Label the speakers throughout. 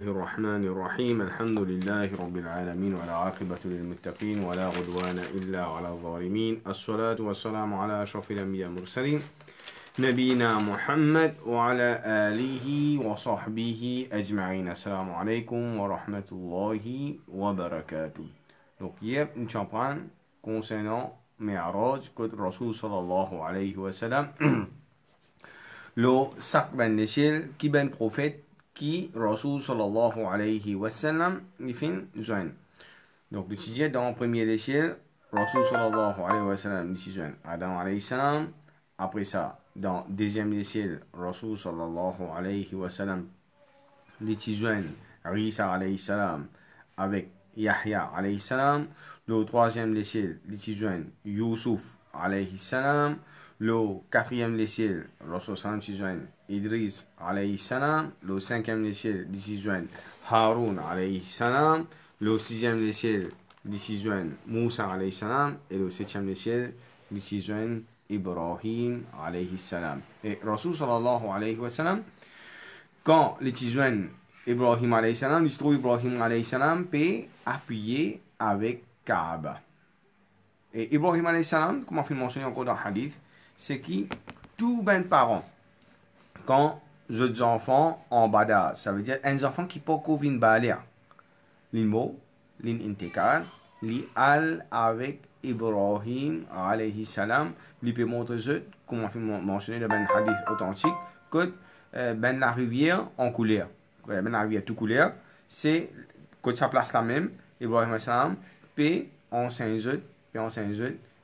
Speaker 1: الرحمن الرحيم الحمد لله رب العالمين والعاقبة للمتقين ولا عدوان إلا على الظالمين الصلاة والسلام على أشرف الأنبياء المرسلين نبينا محمد وعلى آله وصحبه أجمعين. Assalamu alaikum wa rahmatullahi wa barakatuh. Donc hier, nous sommes concernant Mi'raj que Rasul sallallahu alayhi wa sallam le sac ben l'échelle qui ben prophète qui Rasul sallallahu alayhi wa sallam il fin joindre. Donc le sujet dans premier l'échelle Rasul sallallahu alayhi wa sallam il joindre Adam alayhi salam. Après ça dans deuxième l'échelle Rasul sallallahu alayhi wa sallam il joindre Isa alayhi salam avec Yahya alayhi salam. Le troisième l'échelle il joindre Yusuf alayhi salam. Le quatrième l'échelle, Rasul sallam s'y joint Idris alayhi salam. Le cinquième l'échelle, s'y joint Haroun alayhi salam. Le sixième l'échelle, s'y joint Moussa alayhi salam. Et le septième l'échelle, s'y joint Ibrahim alayhi salam. Et Rasul sallallahu alayhi wa sallam, quand les joint Ibrahim alayhi salam, il se trouve Ibrahim alayhi salam peut appuyer avec Kaaba. Et Ibrahim alayhi salam, comme on fait mentionner encore dans le hadith, c'est qui tous ben parents quand les enfants en bada, ça veut dire un enfant qui peut venir baler l'immo l'inintekal li al avec Ibrahim alayhi salam lui peut montrer comme on fait mentionner dans ben hadith authentique que ben la rivière en couleur ben la rivière tout couleur c'est que sa place la même Ibrahim alayhi salam peut enseigner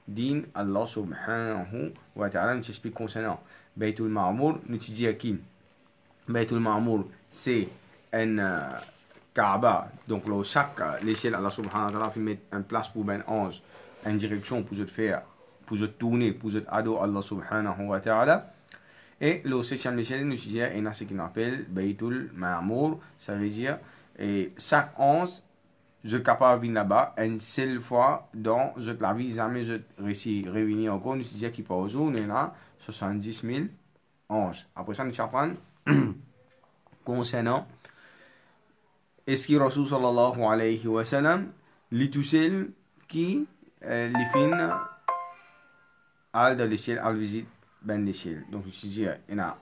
Speaker 1: din Allah subhanahu wa ta'ala nous explique concernant Baytul Ma'mour nous dit qui Baytul Ma'mour c'est un Kaaba donc le chaque l'échelle Allah subhanahu wa ta'ala fait mettre une place pour ben ange une direction pour se faire pour se tourner pour se adorer Allah subhanahu wa ta'ala et le septième l'échelle nous dit il y a ce qu'on appelle Baytul Ma'mour ça veut dire et chaque ange je suis capable de venir là-bas une seule fois dans la vie, jamais je réussis à revenir encore. Nous disons qu'il par jour, nous avons 70 000 anges. Après ça, nous apprenons concernant est-ce que Rasul sallallahu alayhi wa sallam, les tout seuls qui les fin al de l'échelle, al visite ben l'échelle. Donc, nous disons il y a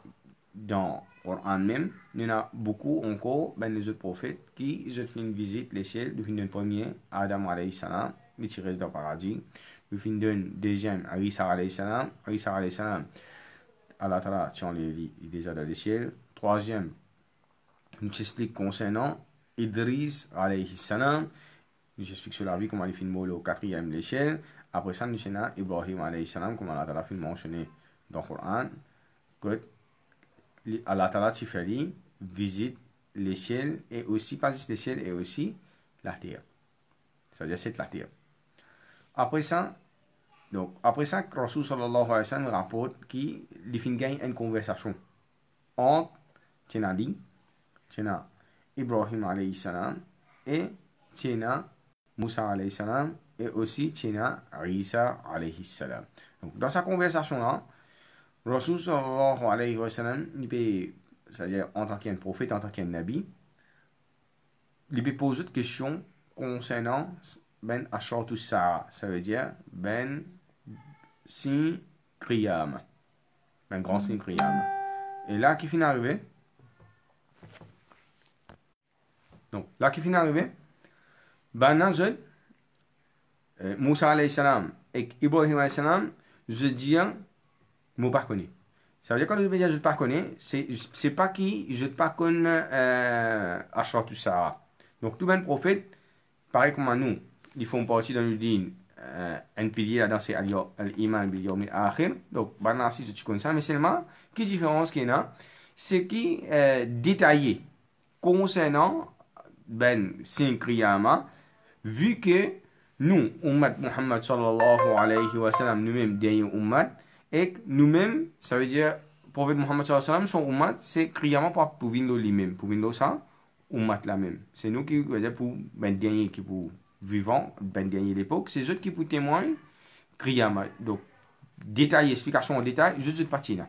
Speaker 1: dans le Coran même, il y en a beaucoup encore, ben les autres prophètes qui ont fait une visite l'échelle, du fin premier, Adam alayhi salam, il reste dans le paradis, du fin d'un deuxième, Isa alayhi salam, Allah Ta'ala tient les déjà dans l'échelle, troisième, nous explique concernant Idris alayhi salam, nous explique sur la vie comment il fait le quatrième l'échelle, après ça nous avons Ibrahim alayhi salam, comme Allah Ta'ala fait mentionné dans le Coran, que Allah Ta'ala Tifali visite l'échelle et aussi, pas juste l'échelle, et aussi la terre. C'est-à-dire c'est la terre. Après ça, Rasul sallallahu alayhi wa sallam rapporte qu'il gagne une conversation entre Tchenadi, Ibrahim alayhi salam et Moussa alayhi salam et aussi Isa alayhi salam. Donc dans sa conversation-là, Rasul sallallahu alayhi wa sallam, c'est-à-dire en tant qu'un prophète, en tant qu'un nabi, il peut poser des questions concernant ben ashatu sa'a, ça veut dire ben signe qiyam, ben grand signe qiyam. Et là qui finit d'arriver, ben Nazad, Moussa alayhi salam et Ibrahim alayhi salam, je dis je ne pas connais. Ça veut dire quand je dis je ne pas connais, c'est pas qui je ne pas connais tout ça. Donc tout ben prophète, pareil comme nous, ils font partie dans le din un pilier là-dedans c'est al-iman bil yawm al-akhir. Donc ben si tu connais ça, mais seulement qui différence qu'il y a, c'est qui détaillé concernant ben signe qiyama, vu que nous ummat Muhammad sallallahu alayhi wa sallam nous-mêmes dernier ummat. Et nous-mêmes, ça veut dire, prophète Muhammad sallallahu alayhi wa sallam, son ummat, c'est criamment pour venir lui-même. Pour venir ça, ummat la même. C'est nous qui, pour ben dernier, qui pour vivant, ben dernier l'époque, c'est eux qui pour témoigner, criamment. Donc, détail, explication en détail, juste cette partie-là.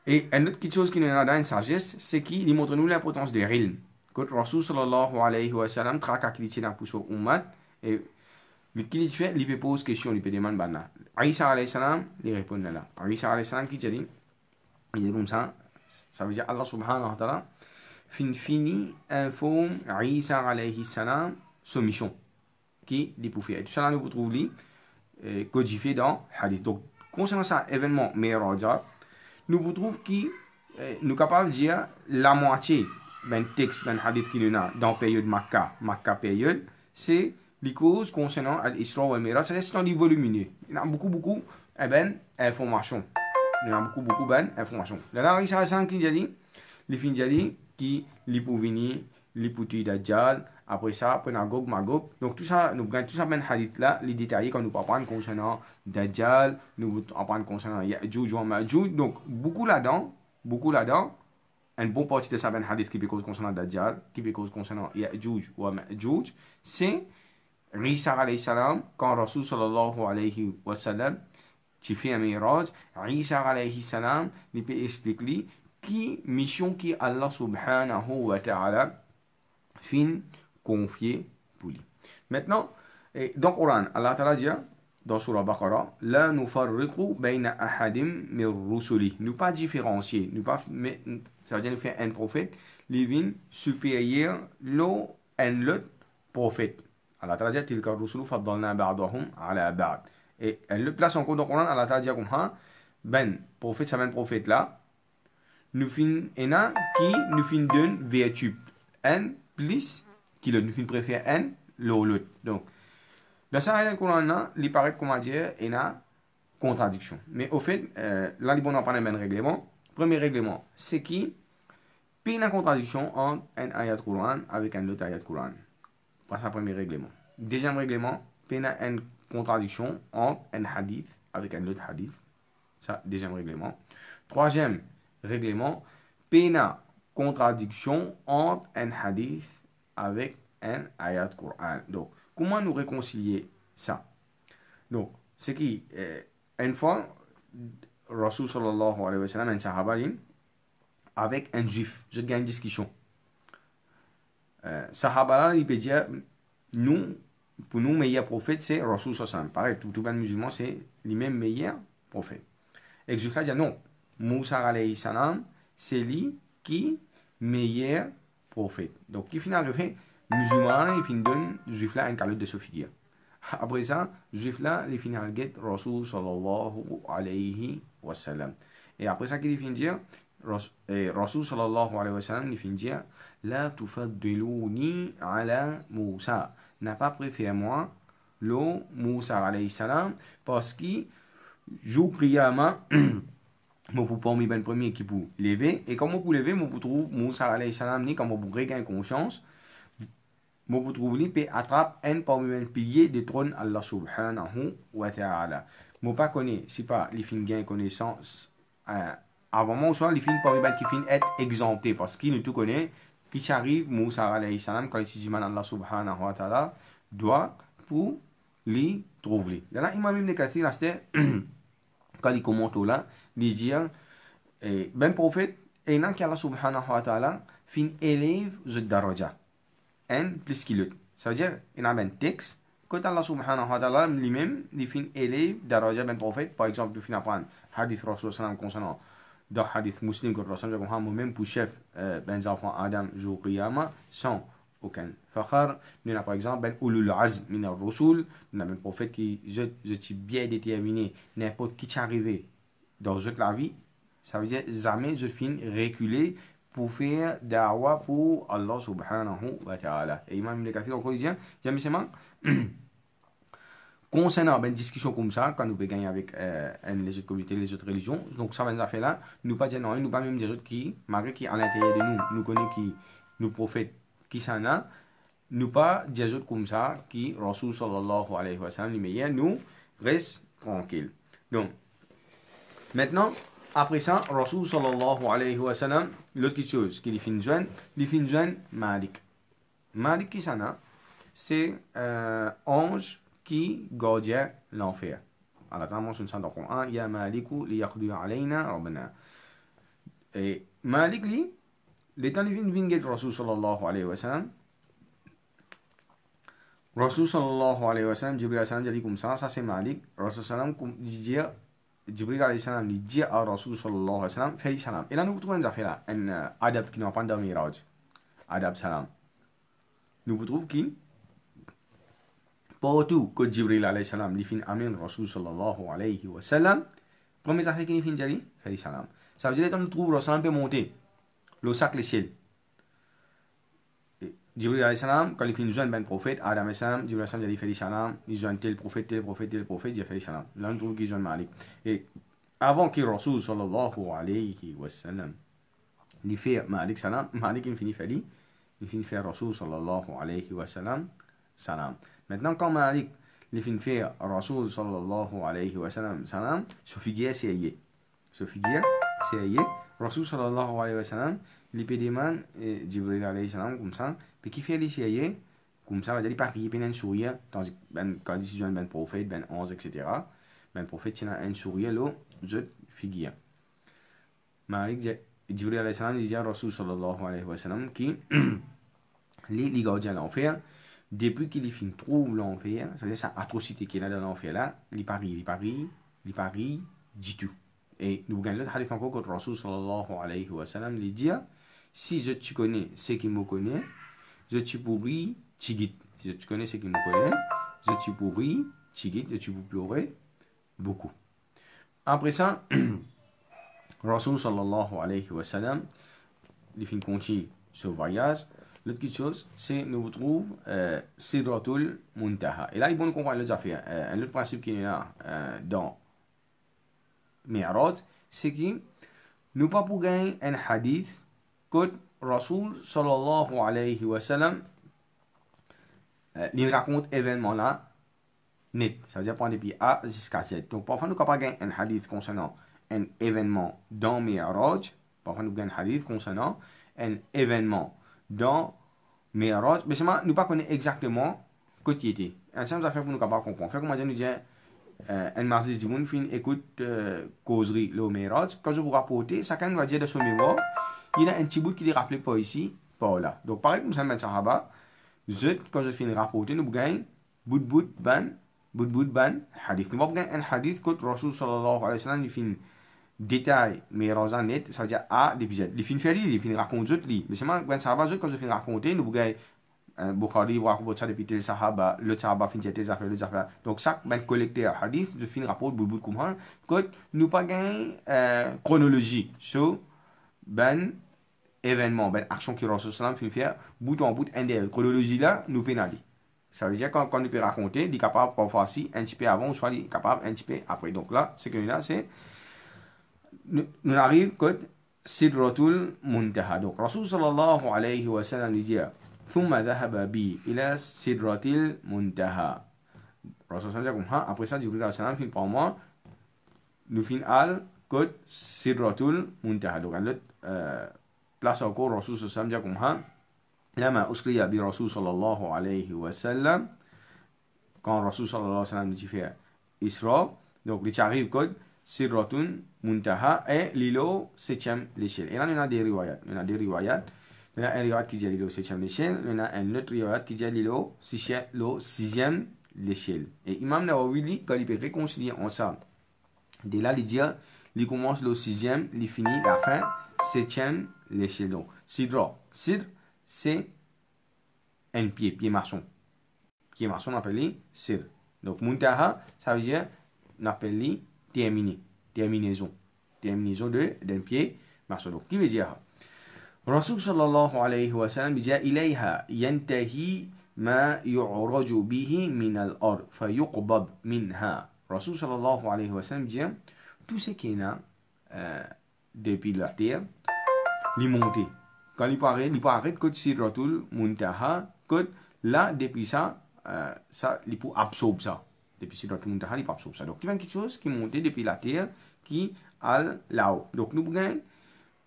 Speaker 1: Et une autre chose qui nous a dans une sagesse, c'est qu'il montre nous l'importance de l'ilm. Quand Rasul sallallahu alayhi wa sallam traka qui dit pour son ummat et qui fait il pose question il peut demander bana Isa alayhi salam il répond là Isa alayhi salam qui dit il est comme ça veut dire Allah subhanahu wa ta'ala fini informe Isa alayhi salam son mission qui est pour faire tout ça nous trouve codifié dans hadith. Donc concernant ça événement Mi'raj nous vous trouve qui nous capable de dire la moitié d'un texte d'un hadith qui est là dans la période Makkah période c'est les causes concernant l'Isra ou le Mi'raj, c'est dans les volumineux. Il y a beaucoup d'informations. Il y a beaucoup d'informations. Là, il y a un qui dit, les fins qui les pour venir, les pour tuer Dajjal, après ça, après Magog, Magog. Donc tout ça, nous prenons tout ça dans hadith là, les détails quand nous parlons concernant Dajjal, nous parlons concernant Ya'juj ou Ma'juj. Donc beaucoup là-dedans, une bonne partie de ça dans hadith qui peut cause concernant Dajjal, qui peut cause concernant Ya'juj ou Ma'juj, c'est Isa alayhi salam, quand Rasul sallallahu alayhi wa sallam, tu fais un miraj, Isa alayhi salam, il peut expliquer qui mission qui Allah subhanahu wa ta'ala fin confié pour lui. Maintenant, dans le Coran, Allah ta'ala dit dans Surah Baqarah, la nufarriqu bayna ahadim min rusuli. Nous pas différencier, ça veut dire nous faire un prophète, living supérieur l'autre prophète. Allah Ta'ala dit tilka rusulu faddalna ba'dahum ala ba'd. Et elle le place encore dans le Coran, Allah Ta'ala dit comme ça, prophète, ça prophète là, nous fin ena qui nous fin donne vertu. Un plus qui le nous fin préfère un l'autre. Donc, dans ça, le Coran là, il paraît comment dire, ena contradiction. Mais au fait, là, il bon en parler d'un règlement. Premier règlement, c'est qui pas une contradiction entre un ayat Coran avec un autre ayat Coran. C'est le premier règlement. Deuxième règlement, il y a une contradiction entre un hadith avec un autre hadith. Ça, deuxième règlement. Troisième règlement, il y a une contradiction entre un hadith avec un ayat Coran. Donc, comment nous réconcilier ça? Donc, c'est qui, une fois, Rasul sallallahu alayhi wa sallam, un sahaba, avec un juif, je gagne une discussion. Sahaba, il peut dire, pour nous, meilleur prophète, c'est Rasul sallam. Pareil, tout le musulman, c'est lui-même meilleur prophète. Et le juif dit non, Moussa alayhi salam, c'est lui qui meilleur prophète. Donc, qui finalement fait, musulman, il finit donne juif là un calotte de ce figure. Après ça, juif là, il finit à get Rasul sallallahu alayhi wa sallam. Et après ça, qu'il finit dire, Rasul sallallahu alayhi wa sallam, il finit dire, la tufaddiluni ala Moussa. N'a pas préféré moi, le Moussa alayhi salam, parce que jour qiyama, mon pour parmi ben premier qui pour lever, et comme pour lever, mon pour trouver Moussa alayhi salam, ni comme pour regagner conscience, mon pour trouver lui peut attraper un parmi ben piliers des trônes Allah subhanahu wa ta'ala. Mon pas connaît, si pas les fins gain connaissance, avant moi, soit les fins parmi ben qui fin être exemptés, parce qu'il nous tout connaît, qui arrive, Moussa alayhi salam, quand il s'agit de Allah subhanahu wa ta'ala, doit pour les trouver. Là, Imam Ibn Kathir, quand il commente là, il dit, ben prophète, et non qu'Allah subhanahu wa ta'ala, fin élève the daraja, un plus qu'il l'autre. Ça veut dire, il y a un texte, quand Allah subhanahu wa ta'ala lui-même, il fin élève daraja ben prophète, par exemple, il fin apprendre hadith Rasul sallam concernant dans hadith muslim que Rasul sallam moi-même pour chef ben enfants Adam jour qiyama sans aucun fakhar. Nous avons par exemple ben ulul azm min ar-rusul, nous avons un prophète qui je suis bien déterminé n'importe qui est arrivé dans la vie, ça veut dire jamais je finis reculer pour faire da'wa pour Allah subhanahu wa ta'ala. Et Imam Ibn Kathir encore dit jamais seulement concernant une discussion comme ça, quand nous pouvons gagner avec les autres communautés, les autres religions, donc ça va nous faire là, nous pas dire non, nous pas même des autres qui, malgré qui à l'intérieur de nous connaissent qui, nous prophètes qui s'en a, nous pas des autres comme ça, qui, Rasul sallallahu alayhi wa sallam, les meilleurs, nous reste tranquille. Donc, maintenant, après ça, Rasul sallallahu alayhi wa sallam, l'autre chose qui les finit joindre, Malik. Malik qui s'en a, c'est ange qui gardait l'enfer. Allah Ta'ala mentionne ça dans le Coran, Ya Maliku li yaqdi alayna rabbana. Et Malik li, les temps de vingé Rasul sallallahu alayhi wa sallam. Rasul sallallahu alayhi wa sallam, Jibril alayhi salam dit comme ça c'est Malik. Rasul sallam dit, Jibril alayhi salam dit à Rasul sallallahu alayhi wa sallam, fais salam. Et là nous trouvons une affaire là, un adab qui n'a pas de mirage. Adab salam. Nous trouvons qui partout que Jibril alayhi salam lui fin amin Rasul sallallahu alayhi wa sallam, première affaire qui fin jali, fais salam. Ça veut dire que nous trouvons Rasul sallam peut monter le sac les ciels. Jibril alayhi salam, quand il finit joindre ben prophète, Adam alayhi salam, Jibril alayhi salam dit fait salam, il joint tel prophète, il fait salam. Là on trouve qu'il joint Malik. Et avant que Rasul sallallahu alayhi wa sallam il fait Malik salam, Malik il finit faire Rasul sallallahu alayhi wa sallam salam. Maintenant quand Malik il finit faire Rasul sallallahu alayhi wa sallam salam, ce figure c'est ayé. Rasul sallallahu alayhi wa sallam, il peut demander Jibril alayhi salam comme ça, puis qui fait les comme ça, va dire pas qu'il peut un sourire, tandis quand il joue ben prophète, ben 11, etc. Ben prophète, il a un sourire, là, je figure. Malik, Jibril alayhi salam, il dit à Rasul sallallahu alayhi wa sallam, qui, les gardiens de l'enfer, depuis qu'il finit trouve l'enfer, ça veut dire cette atrocité qu'il a dans l'enfer là, il parie, dit tout. Et nous gagnons le hadith encore que Rasul sallallahu alayhi wa sallam lui dit, si je te connais ce qui me connaît, je te pourris, tu guides. Si je te connais ce qui me connaît, je te pourris, tu guides, je te pleurer beaucoup. Après ça, Rasul sallallahu alayhi wa sallam, il finit continue ce voyage. L'autre chose, c'est nous retrouvons Sidratul Muntaha. Et là, il faut nous comprendre l'autre affaire. Un autre principe qui est là dans Mi'raj, c'est que nous pas pour gagner un hadith que Rasul sallallahu alayhi wa sallam il raconte événement là net, ça veut dire prendre depuis A jusqu'à Z. Donc parfois nous ne pouvons pas gagner un hadith concernant un événement dans Mi'raj, parfois nous gagnons un hadith concernant un événement dans Mi'raj, mais seulement nous ne connaissons pas exactement ce qui était. Un simple affaire pour nous pas comprendre. Fait comme nous disons un marxiste du monde écoute causerie le Mi'raj, quand je vous rapporter, chacun va dire de son mémoire, il y a un petit bout qui est rappelé par ici, par là. Donc pareil comme ça, ben sahaba, quand je finis rapporter, nous gagnons bout ban hadith. Nous gagnons un hadith que Rasul sallallahu alayhi wa sallam il finit détail Mi'raj net, ça veut dire A depuis Z. Il finit faire il finit raconter lui. Mais seulement ben sahaba quand je finis raconter, nous gagnons Bukhari raconte ça depuis tel sahaba, le sahaba finit tes affaires, le affaires. Donc ça ben collecter hadith, je finis rapport bout comme ça, que nous pas gagnons chronologie sur ben événement, ben action qui Rasul sallam fait faire bout en bout une chronologie là nous pénalise. Ça veut dire quand nous peut raconter, il est capable parfois si un petit peu avant ou soit il est capable un petit peu après. Donc là, ce que là c'est nous arrive que Sidratul Muntaha. Donc Rasul sallallahu alayhi wa sallam dit ثم ذهب بي إلى سدرة المنتهى. Rasul sallam dit après ça Jibril alayhi salam fin par moi nous fin al que Sidratul Muntaha. Donc place encore Rasul sallam dit comme ça لما أسري برسول صلى الله عليه وسلم quand Rasul sallallahu alayhi wa sallam dit fait Isra, donc il arrive que Sidratul Muntaha est l'îlot 7e l'échelle. Et là, on a des riwayat. On a un riwayat qui dit l'îlot 7e l'échelle. On a un autre riwayat qui dit l'îlot 6e l'échelle. Et Imam Nawawi dit qu'il peut réconcilier ensemble. Dès là, il dit il commence le 6e, il finit la fin 7e l'échelle. Donc, Sidra, c'est un pied maçon. Pied maçon, on appelle Sidr. Donc, Muntaha, ça veut dire, on appelle terminaison d'un pied maçon. Donc, qui veut dire Rasul sallallahu alayhi wa sallam dit ilayha yantahi ma yu'raju bihi min al-ard fa yuqbad minha. Rasul sallallahu alayhi wa sallam dit tout ce qui est là depuis la terre, il monte. Quand il paraît que Sidratul Muntaha, que là, depuis ça, il peut absorber ça. Depuis Sidratul Muntaha, il peut absorber ça. Donc, il y a quelque chose qui monte depuis la terre, qui est là-haut. Donc, nous avons,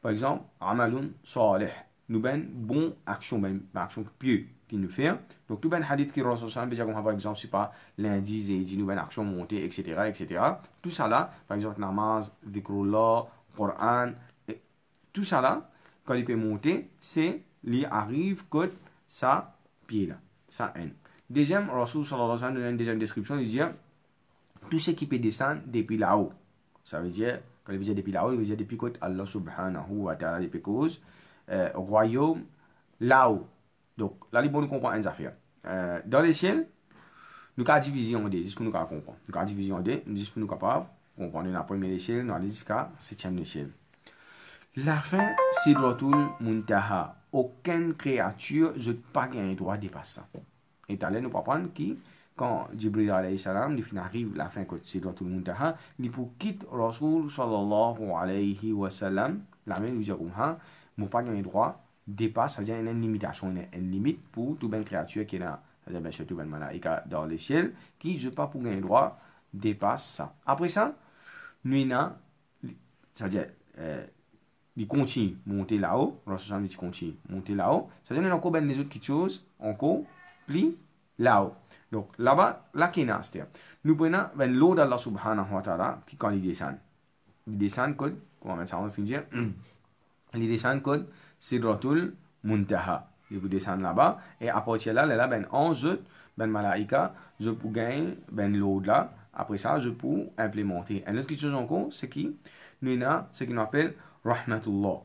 Speaker 1: par exemple, Amalun Salih. Nous avons bon action, action pieuse qui nous fait. Donc, tout un hadith qui ressort ça, par exemple, c'est pas lundi, jeudi, nous avons action montée, etc. Tout ça là, par exemple, namaz, dhikrullah, Coran, tout ça là, quand il peut monter, c'est, il arrive côté sa pied là, sa haine. Deuxième, Rasul sallallahu alayhi wa sallam donne une deuxième description, il dit tout ce qui peut descendre depuis là-haut. Ça veut dire, quand il veut dire depuis là-haut, il veut dire depuis côté Allah subhanahu wa ta'ala, depuis cause, royaume là-haut. Donc, là, il faut nous comprendre une affaire. Dans les ciels, nous avons divisé en deux, juste pour nous comprendre. Nous avons divisé en deux, juste pour nous capables comprendre la première échelle, nous allons jusqu'à septième échelle. La fin, c'est Sidratul Muntaha. Aucune créature n'a pas gagné le droit de dépasser ça. Et là, nous comprenons que quand Jibril alayhi salam, il arrive la fin de Sidratul Muntaha, il pour quitter Rasul sallallahu alayhi wa sallam, la même lui dit comme ça, n'a pas gagné le droit de dépasser, c'est-à-dire une limitation, une limite pour toute une créature qui est là, c'est-à-dire bien sûr toute une malaïka dans les ciels, qui ne pas pour gagner le droit dépasse ça. Après ça, nous avons, c'est-à-dire, il continue à monter là-haut, Rasul il continue à monter là-haut, c'est-à-dire nous avons encore les autres choses, encore plus là-haut. Donc là-bas, là qui est c'est-à-dire, nous prenons l'eau d'Allah subhanahu wa ta'ala, qui quand il descend code, comment ça on finit dire, il descend code Sidratul Muntaha. Il vous descend là-bas, et à partir de là, ben 11 malaïka, je peux gagner l'eau là. Après ça, je peux implémenter. Une autre chose encore, c'est qui nous avons ce qu'on appelle Rahmatullah.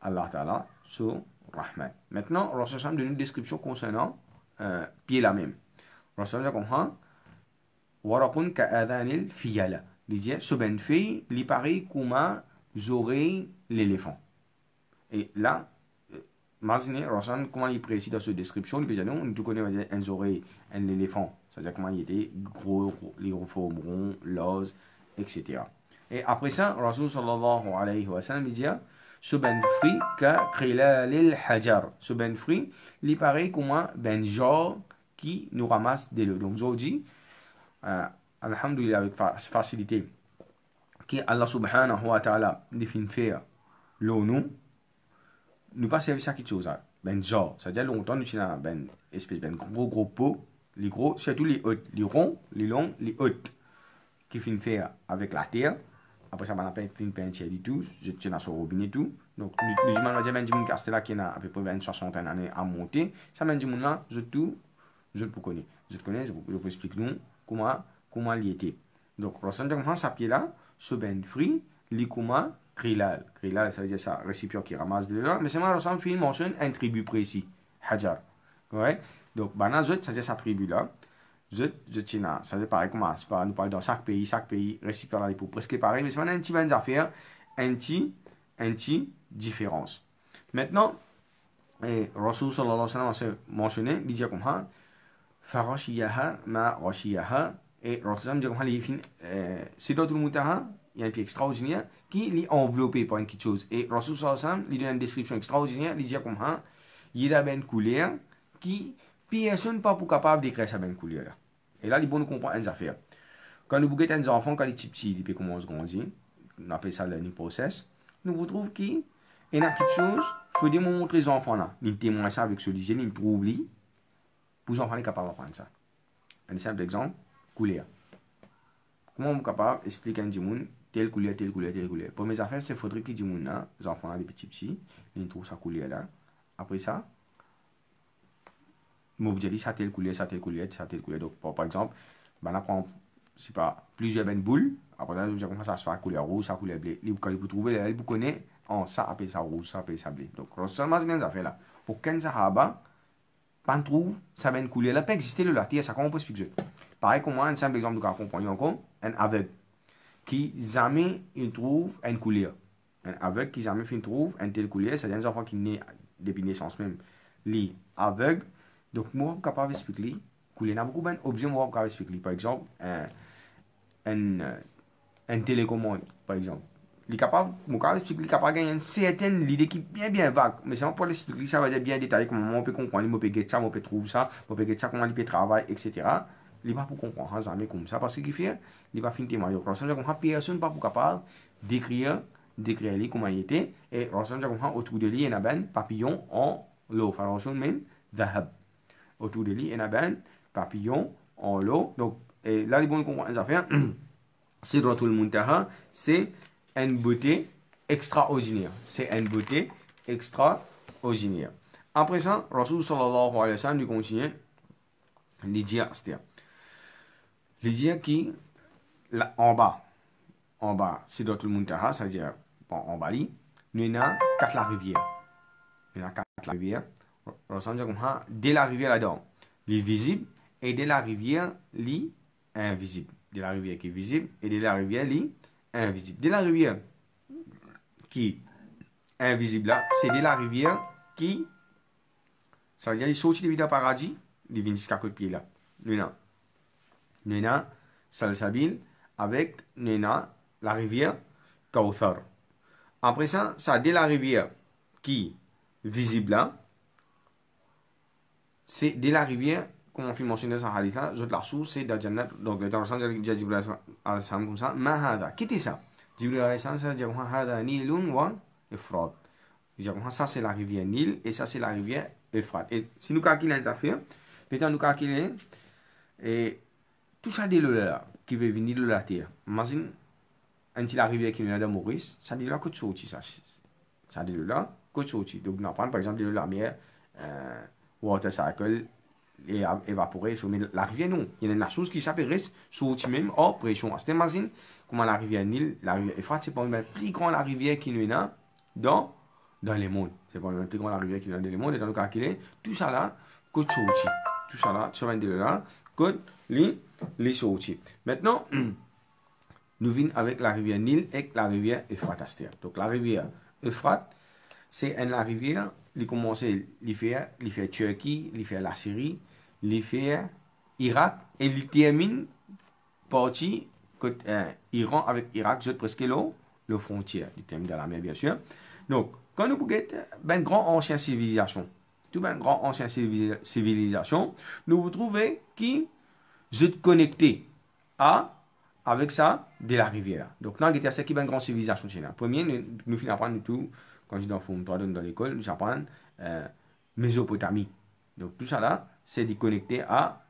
Speaker 1: Allah Ta'ala sur Rahmat. Maintenant, Rasul donne une description concernant pied la même. Rasul dit comme ça, Warakun ka'adhanil fiyala. Il dit, ce ben fait, il paraît comme un oreilles l'éléphant. Et là, imaginez, Rasul, comment il précise dans cette description, il peut dire, nous connaissons un oreille, un éléphant. C'est-à-dire comment il était gros, les gros formes ronds, l'os, etc. Et après ça, Rasul sallallahu alayhi wa sallam, il dit, ce ben fruit ka qilalil hajar. Ce ben fruit, il paraît comme un ben genre qui nous ramasse des l'eau. Donc, je dis, alhamdulillah, avec facilité, que Allah subhanahu wa ta'ala définit faire l'eau nous pas servir ça quelque chose. Ben genre, c'est-à-dire longtemps, nous avons ben espèce ben gros pot, les gros, surtout les hautes, les ronds, les longs, les hautes, qui finissent faire avec la terre. Après ça, on a fait une peinture du tout, je tiens à ce robinet tout. Donc, nous avons dit, ben, du là qui a à peu près 60 années à monter. Ça, ben, du là, je peux connaître. Je peux expliquer nous comment il était. Donc, ressentir ça pied là, ce ben fruit, les comment Krilal. Krilal, ça veut dire ça, récipient qui ramasse de l'eau. Mais c'est moi, Rasul film mentionne un tribu précis. Hajar. Correct? Donc, ça veut dire sa tribu là. Je tiens, ça veut dire pareil comment c'est pas, nous parlons dans chaque pays, récipient là, pour presque pareil. Mais c'est un petit peu d'affaires, un petit différence. Maintenant, Rasul sallallahu alayhi wa sallam a mentionné, il dit comme ça, Farashiyaha ma rashiyaha. Et Rasul dit comme ça, il finit, Sidratul Muntaha, il y a un pied extraordinaire qui est enveloppé par une petite chose. Et Rasul sallallahu alayhi wa sallam, il donne une description extraordinaire, il dit comme ça, il y a une couleur qui, personne n'est pas capable d'écrire sa bonne couleur là. Et là, il faut nous comprendre une affaire. Quand nous bouquons des enfants, quand ils sont petits, ils commencent à grandir, on appelle ça le learning process, nous retrouvons qu'il y a quelque chose, il faut montrer aux enfants là, ils témoignent ça avec ce sujet, ils trouvent lui, pour les enfants, ils sont capables d'apprendre ça. Un simple exemple, couleur. Comment on est capable d'expliquer à un monde telle couleur, telle couleur, telle couleur. Pour mes affaires, il faudrait que les enfants là, les petits, ils trouvent sa couleur là. Après ça, je vais dire ça telle couleur, ça telle couleur, ça telle couleur. Donc, par exemple, on apprend, c'est pas plusieurs boules. Après, je vais dire comment ça se fait, couleur rouge, ça couleur bleu. Quand vous trouvez, vous connaissez, ça appelle ça rouge, ça appelle ça bleu. Donc, seulement c'est des affaires là. Aucun sahaba, pas trouve ça une couleur là, peut exister le latin, ça comment on peut expliquer. Pareil comme moi, un simple exemple de cas compagnon encore, un aveugle qui jamais il trouve une couleur. Un aveugle qui jamais il trouve une telle couleur, c'est des enfants qui naissent depuis naissance même, les aveugles. Donc, moi, je suis capable d'expliquer. Il y a beaucoup d'objets que je suis capable d'expliquer. Par exemple, un télécommande, par exemple. Je suis capable d'expliquer, il est capable de gagner une certaine idée qui est bien vague. Mais c'est pour l'expliquer, ça va être bien détaillé, comment on peut comprendre, on peut guetter ça, on peut trouver ça, on peut guetter ça, comment il peut travailler, etc. Il n'est pas pour comprendre ça, mais comme ça, parce qu'il fait, il n'est pas fin témoigner. Donc, personne n'est pas capable d'écrire comment il était. Et autour de lui, il y a un papillon en l'eau. Enfin, même, dhahab. Autour de lui, il y a un papillon en l'eau. Donc, et là, les bons comprendre les affaires. Sidratul Muntaha, c'est une beauté extraordinaire. C'est une beauté extraordinaire. Après ça, Rasul sallallahu alayhi wa sallam lui continue, il dit, qui, là, en bas, c'est dans tout le Muntaha, c'est-à-dire, bon, en bas, nous avons 4 la rivière. Nous avons 4 la rivière. Rasul dit comme ça, dès la rivière là-dedans, les visibles, et dès la rivière, les invisibles. De la rivière qui est visible, et de la rivière, les invisible. De la rivière qui est invisible là, c'est de la rivière qui, ça veut dire, il sortit de vida paradis, il vient jusqu'à côté de pied là. Nena, Salsabil, avec Nena, la rivière Kauthar. Après ça, ça de la rivière qui est visible là, c'est de la rivière, comme on fait mentionner dans ce hadith là, la source, c'est dans Jannat, donc le temps de Jibril alayhi salam comme ça, Mahada, quittez ça. Jibril alayhi salam, ça veut dire Hada Nilun wa Efrat. Ça c'est la rivière Nil et ça c'est la rivière Euphrates. Et si nous calculons les affaires, maintenant nous calculons et tout ça de l'eau là qui veut venir de la terre. Imagine la rivière qui vient de Maurice, ça dit là que tu sortis ça. Ça dit là que tu sortis. Donc on prend par exemple de la mer, water cycle et évaporer sur la rivière non. Il y a une chose qui s'appelle sortir même hors pression. C'est imagine comment la rivière Nil, la rivière Euphrates, c'est pas une plus grande la rivière qui nous là dans les mondes. C'est pas une plus grande la rivière qui nous dans les mondes. Et dans le calculer tout ça là que tu sortis. Tout ça là, tu vas de là que les sortis. Maintenant, nous venons avec la rivière Nil et la rivière Euphrates. Donc la rivière Euphrates, c'est la rivière qui commence à faire Turquie, il fait la Syrie, il fait Irak et il termine partie Iran avec Irak, juste presque le frontière. Il termine dans la mer, bien sûr. Donc, quand nous regardons une grande ancienne civilisation, toute une grande ancienne civilisation, nous vous trouvez qui je te connecté avec ça de la rivière. Donc là, il y a une grande civilisation chez nous. Premier, nous finissons apprendre tout, quand je suis dans l'école, nous apprenons Mésopotamie. Donc tout ça là, c'est de connecter à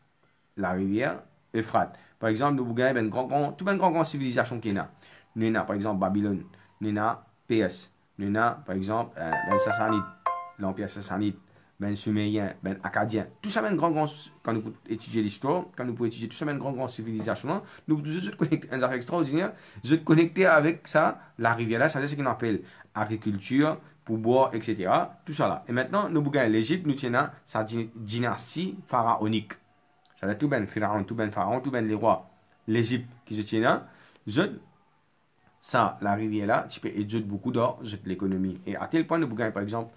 Speaker 1: la rivière Euphrates. Par exemple, nous avons toute une grande civilisation qui est là. Nous avons par exemple Babylone, nous avons PS, nous avons par exemple Sassanide, l'Empire Sassanide, Sumérien, Acadien, tout ça, quand nous pouvons étudier l'histoire, quand nous pouvons étudier tout ça, une grande civilisation, nous pouvons se connecter à un affaire extraordinaire, se connecter avec ça, la rivière là, c'est ce qu'on appelle agriculture, pour boire, etc. Tout ça là. Et maintenant, nous avons l'Égypte, nous tenons sa dynastie pharaonique. Ça veut dire tout ben pharaon, tout ben les rois. L'Égypte qui se tient là, ça, la rivière là, tu peux étudier beaucoup d'or, l'économie. Et à tel point, nous avons par exemple,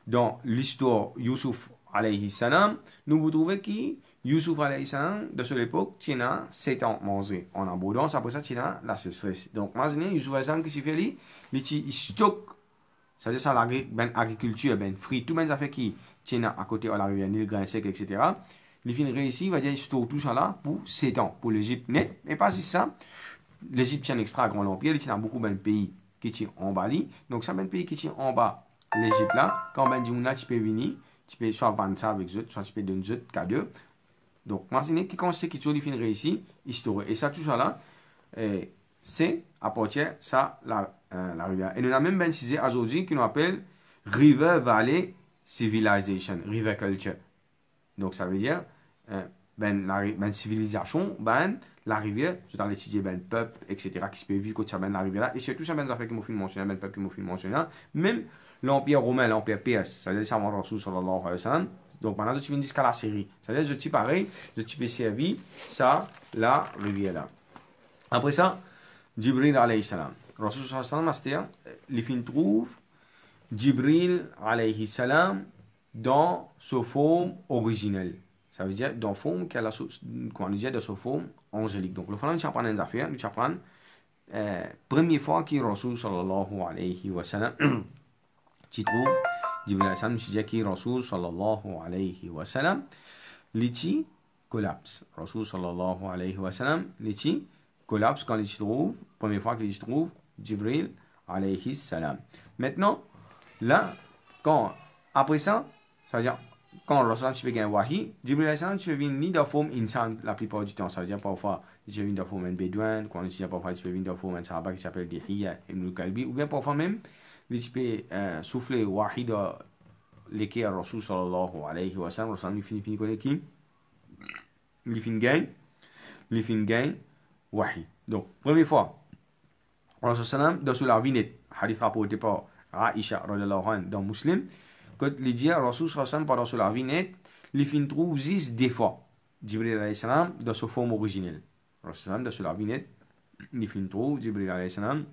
Speaker 1: dans l'histoire Youssouf alayhi salam, nous vous trouvez qui Youssouf alayhi salam, de cette époque, tient 7 ans mangé en abondance, après ça, tient la sécheresse. Donc, imaginez, Youssouf alayhi salam, qui s'est fait, il stocke, c'est-à-dire ça, l'agriculture, fruits, tout le monde a fait qui tient à côté de la rivière Nil, grains secs, etc. Il finit réussi, il va dire, il stocke tout ça là pour 7 ans, pour l'Égypte net. Mais pas si ça, l'Égypte tient extra grand empire, il tient beaucoup de pays qui tient en bas. Donc, ça, pays qui tient en bas, l'Égypte là, quand ben dit là, tu peux venir, tu peux soit vendre ça avec eux, soit tu peux donner eux cadeau. Donc, imaginez qui quand c'est qui toujours finir ici, historique. Et ça, tout ça là, c'est à partir de ça, la rivière. Et nous avons même ben cisé aujourd'hui qui nous appelle River Valley Civilization, River Culture. Donc, ça veut dire, ben civilisation, la rivière, je dans l'étudier peuple, etc., qui se peut vivre côté la rivière là. Et c'est tout ça, affaires qui m'ont fait mentionner, peuple qui m'ont fait mentionner, même l'Empire romain, l'Empire perse, ça veut dire ça, mon Rasul sallallahu alayhi wa sallam. Donc maintenant, je viens jusqu'à la Syrie. Ça veut dire, je suis pareil, je suis servi, ça, la rivière là. Après ça, Jibril alayhi salam. Rasul sallallahu alayhi wa sallam, les filles trouvent Jibril alayhi salam dans sa forme originelle. Ça veut dire dans la forme qu'elle a, comment on dit, dans sa forme angélique. Donc, le fait nous apprend des affaires, nous apprend, première fois que Rasul sallallahu alayhi wa sallam, tu trouves, Jibril alayhi salam, tu dis que Rasul sallallahu alayhi wa sallam, l'iti collapse. Rasul sallallahu alayhi wa sallam, l'iti collapse quand il trouve, première fois qu'il trouve, Jibril alayhi salam. Maintenant, là, après ça, ça veut dire, quand Rasul tu peux gagner wahi, Jibril alayhi salam, tu peux venir de forme insan la plupart du temps. Ça veut dire parfois, tu peux venir de forme un bédouin, quand tu dis parfois, tu peux venir de forme un sahaba qui s'appelle Dihya ibn Kalbi, ou bien parfois même, tu peux souffler wahi de l'équerre Rasul sallallahu alayhi wa sallam, Rasul il finit connaître qui? Il finit gain wahi. Donc, première fois, Rasul sallam dans la vinette, hadith rapporté par Aisha radhiyallahu anha dans Muslim, quand il dit Rasul sallam pendant la vinette, il finit trouve 10 des fois. Jibril alayhi salam dans sa forme originelle. Rasul sallam dans la vinette, il finit trouve Jibril alayhi salam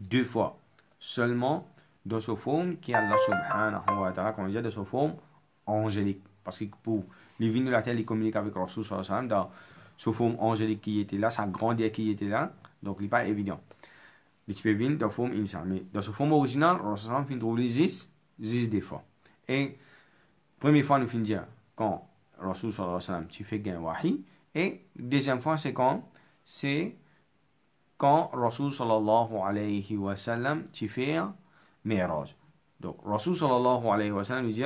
Speaker 1: 2 fois seulement dans sa forme qui est Allah subhanahu wa ta'ala, comme on dit, de sa forme angélique. Parce que pour les vignes de la terre, ils communiquent avec Rasul sallallahu alayhi wa sallam dans sa forme angélique qui était là, sa grandeur qui était là, donc il n'est pas évident. Tu peux venir dans la forme initiale, mais dans sa forme originale, Rasul sallallahu alayhi wa sallam trouve 10 des fois. Et première fois, nous finissons dire quand Rasul sallallahu alayhi wa sallam tu fais gain wahi, et deuxième fois, c'est quand Rasul sallallahu alayhi wa sallam tu fais Mi'raj. Donc, Rasul sallallahu alayhi wa sallam dit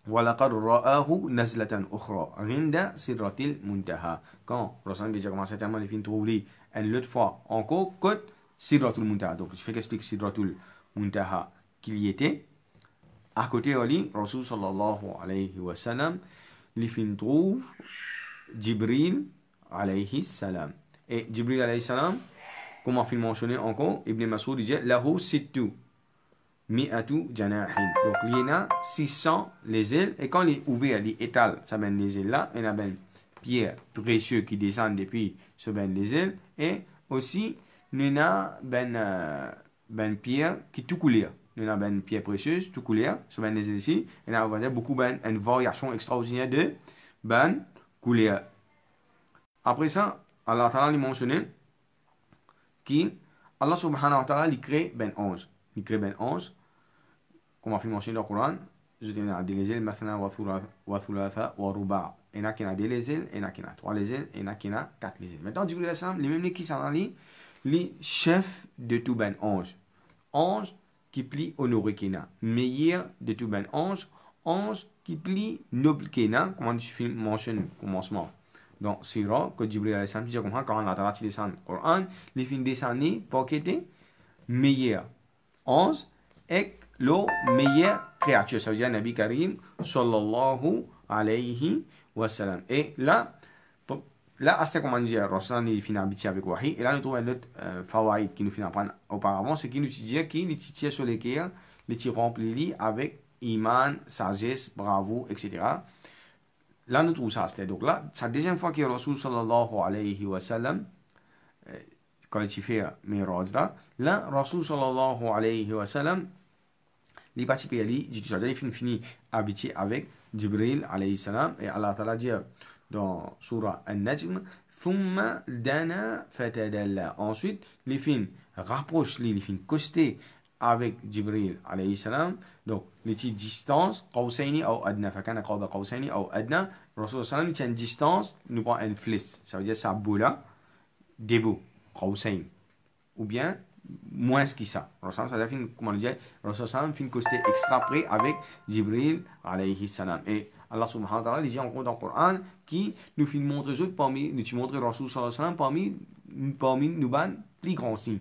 Speaker 1: وَلَقَدْ رَآهُ نَزْلَةً أُخْرَى عِنْدَ سِدْرَةِ الْمُنْتَهَى. Quand Rasul dit comment certainement il finit trouver une autre fois encore que Sidratul Muntaha. Donc, je fais qu'explique Sidratul Muntaha qu'il y était. À côté de lui, Rasul sallallahu alayhi wa sallam il finit trouve Jibril alayhi salam. Et Jibril alayhi salam, comme on a mentionné encore, Ibn Mas'ud dit lahu sittu mi'atu janahin. Donc il y en a 600 les ailes, et quand il est ouvert, il étale ça ben les ailes là, il y a ben pierres précieuses qui descendent depuis ce ben les ailes, et aussi il y a ben pierres qui tout coulent. Il y a ben pierres précieuses tout coulent sur ben les ailes ici, il y a beaucoup ben une variation extraordinaire de ben couleurs. Après ça, Allah Ta'ala lui mentionne qui Allah subhanahu wa ta'ala il crée ben ange. Il crée ben ange, comme on a fait mentionner dans le Coran, je dis a des ailes, mathna wa thulatha wa ruba'. Il y en a qui ont des ailes, il y en a qui ont 3 ailes, il y en a qui ont 4 ailes. Maintenant, Jibril alayhi salam, les mêmes qui sont les chefs de tout ben ange. Ange qui plie honoré kena. Meilleur de tout ben ange. Ange qui plie noble kena, comme on a mentionné au commencement. Donc, c'est rare que Jibril alayhi salam dit comme ça, quand Allah Ta'ala descend le Coran, les fins descendus pour qu'il était meilleur. 11 et le meilleur créature. Ça veut dire Nabi Karim sallallahu alayhi wa sallam. Et là, c'est comme on dit, Rasul il finit habitué avec Wahi. Et là, nous trouvons un autre fawaïd qui nous finit apprendre auparavant, c'est qu'il nous dit qu'il est titillé sur les cœurs, il rempli avec iman, sagesse, bravo, etc. Là, nous trouvons ça. Donc là, c'est la deuxième fois que Rasul sallallahu alayhi wa sallam, quand il fait Mi'raj là, Rasul sallallahu alayhi wa sallam, il participe à lui, il finit habitué avec Jibril alayhi salam, et Allah Ta'ala dit dans Surah An-Najm, Thumma dana fatadalla. Ensuite, il finit rapproche, il finit costé avec Jibril alayhi salam. Donc, les distance, qawsayni ou adna, fakana qawba qawsayni ou adna. Rasul sallam, il tient une distance, nous prend une flèche. Ça veut dire sa boula, debout, qawsayn. Ou bien, moins que ça. Rasul sallam, comment le dire, Rasul sallam, fin costé extra près avec Jibril alayhi salam. Et Allah subhanahu wa ta'ala, il dit encore dans le Coran, qui nous fait montrer les autres parmi, nous montre Rasul sallallahu alayhi wa sallam parmi nous ban plus grand signe.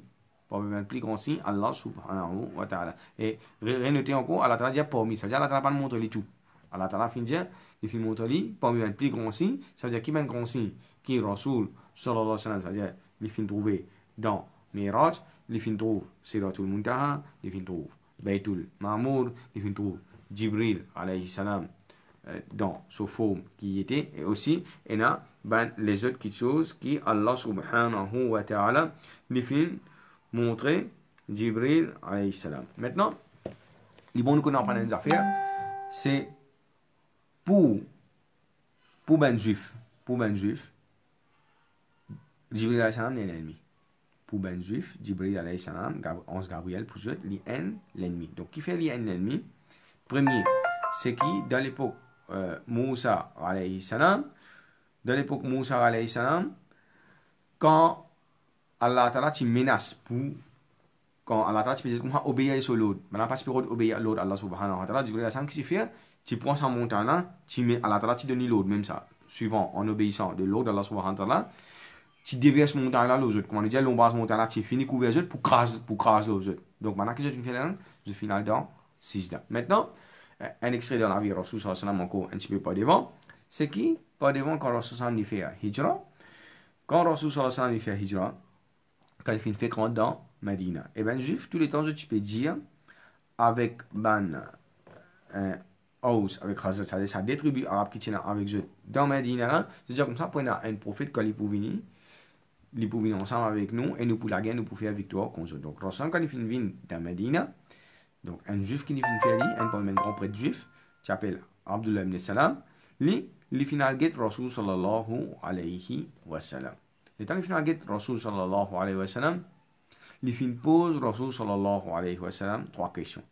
Speaker 1: Parmi les plus grands signes, Allah subhanahu wa ta'ala. Et rénoter encore, Allah ta'ala dit parmi. Ça veut dire Allah ta'ala pas montre les tout. Allah ta'ala fin dire, il fait montrer les parmi les plus grands signes. Ça veut dire qui est un grand signe, qui est Rasul sallallahu alayhi wa sallam. Ça veut dire, il fait trouver dans Mi'raj, il fait trouver Sidratul Muntaha, il fait trouver Baytul Ma'mour, il fait trouver Jibril alayhi salam dans sa forme qui était, et aussi il y a ben, les autres choses qui Allah subhanahu wa ta'ala lui fait montrer Jibril alayhi salam. Maintenant, les bons nous connaissons pas des affaires, c'est pour ben juif, Jibril alayhi salam est l'ennemi. Pour ben juif, Jibril alayhi salam, ange Gabriel, pour eux, l'ennemi. Donc, qui fait l'ennemi? Premier, c'est qui, dans l'époque Moussa alayhi salam, quand Allah Ta'ala te menace pour, quand Allah Ta'ala te dit comment obéir sur l'autre, maintenant pas obéir à l'autre, Allah subhanahu wa ta'ala, Jibril alayhi salam, qu'est-ce qu'il fait? Tu prends sa montagne là, Allah Ta'ala te donne l'autre, même ça, suivant, en obéissant de l'autre, Allah subhanahu wa ta'ala, tu déverses montagne là aux autres. Comment dire, l'on base montagne là, tu finis couvert les autres pour craser les autres. Donc maintenant que je fais là, je finis dans 6 dates. Maintenant, un extrait dans la vie de Rasul sallallahu alayhi wa sallam encore un petit peu par devant, c'est qui par devant quand Rasul sallallahu alayhi wa sallam fait hijra. Quand Rasul sallallahu alayhi wa sallam fait hijra, quand il fait rentrer dans Medina, et bien juif, tous les temps, tu peux dire avec Aus, avec Khazraj, c'est-à-dire ça des tribus arabes qui tiennent avec eux dans Medina, c'est-à-dire comme ça, pour un prophète quand il peut venir ensemble avec nous et nous pour la guerre, nous pour faire victoire contre eux. Donc, Rasul quand il vient dans Medina, donc un juif qui vient faire un parmi les grands prêtres juifs, qui s'appelle Abdullah ibn Salam, lui, il final get Rasul sallallahu alayhi wa sallam. Le temps il final get Rasul sallallahu alayhi wa sallam, il fin pose Rasul sallallahu alayhi wa sallam 3 questions.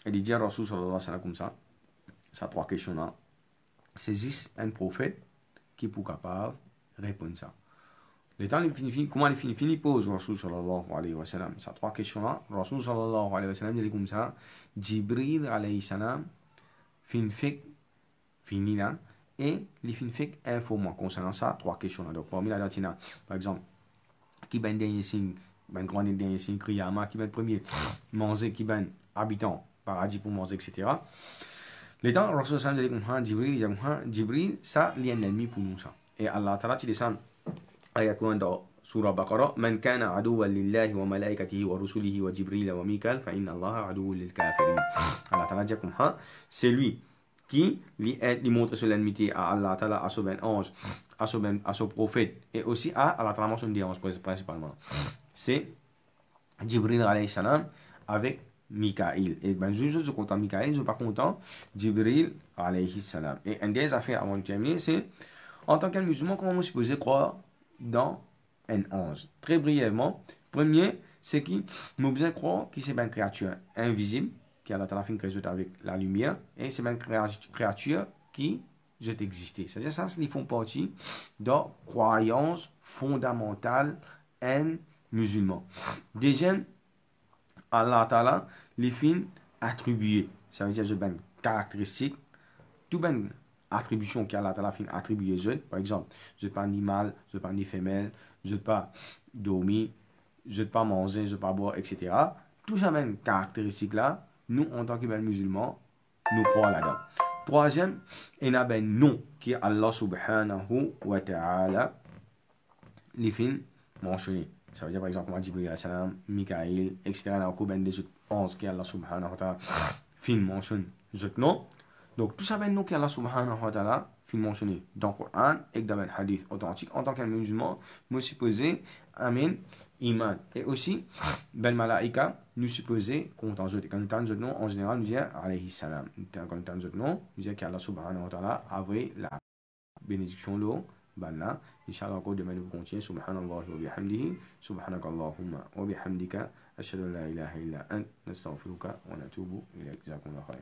Speaker 1: Et il dit à Rasul sallallahu alayhi wa sallam comme ça, ces 3 questions-là, saisissent un prophète qui est capable de répondre ça. Le temps il finit, comment il finit pose Rasul sallallahu alayhi wa sallam, ces 3 questions-là, Rasul sallallahu alayhi wa sallam dit comme ça, Jibril alayhi salam fini là, et il fait informe concernant ça 3 questions-là. Donc parmi la latina, par exemple, qui ben dernier signe, ben grand dernier signe, Kriyama, qui ben premier, manger, qui ben habitant, paradis pour manger, etc. Les temps, Rasul sallallahu alayhi wa sallam dit Jibril, ça, il y a un ennemi pour nous, ça. Et Allah ta'ala, tu descends, ayat dans Surah Baqarah, Man kana aduwan lillahi wa malaikatihi wa rusulihi wa Jibril wa Mikal, fa inna Allah aduwwun lil kafirin. Allah ta'ala dit comme ça, c'est lui qui lui montre son enmité à Allah Ta'ala, à son ange, à son prophète, et aussi à Allah Ta'ala mentionne des anges principalement. C'est Jibril alayhi salam avec Mikaïl. Et ben, je suis content Mikaïl, je ne suis pas content Jibril alayhi salam. Et une des affaires avant de terminer, c'est en tant que musulman, comment on est supposé croire dans un ange? Très brièvement, premier, c'est qui nous besoin croire que c'est une créature invisible qui a la fin créée avec la lumière, et c'est une créature qui doit exister. C'est-à-dire ça, ils font partie de croyances fondamentales en musulman. Deuxième, Allah Ta'ala, les fins attribués. Ça veut dire que une caractéristique, toute une attribution qu'Allah Ta'ala fin attribuée. Par exemple, je ne pas animal, je ne pas ni femelle, je ne pas dormir, je ne pas manger, je ne pas boire, etc. Tout ça, une caractéristique là, nous, en tant que musulmans, nous croyons là-dedans. Troisième, il y a un nom qui est Allah subhanahu wa ta'ala, les fins mentionnés. Ça veut dire par exemple, comme Jibril alayhi salam, Mikaïl, etc. Il y a encore des autres anges qui est Allah subhanahu wa ta'ala, fin mentionné les autres noms. Donc, tout ça, un nom qui est Allah subhanahu wa ta'ala, fin mentionné dans le Coran et dans le hadith authentique. En tant que musulman, nous supposons, amen, iman. Et aussi, ben malaika, nous supposons, quand on entend notre nom, en général, nous disons alayhi salam. Quand on entend notre nom, nous disons qu'Allah subhanahu wa ta'ala avait la bénédiction l'eau, ben là, Inch'Allah, encore demain, nous continuons. Subhanallah wa bihamdihi, subhanakallahumma wa bihamdika, ashhadu an la ilaha illa ant, nastaghfiruka wa natubu ilayk. Jazakumullah khair.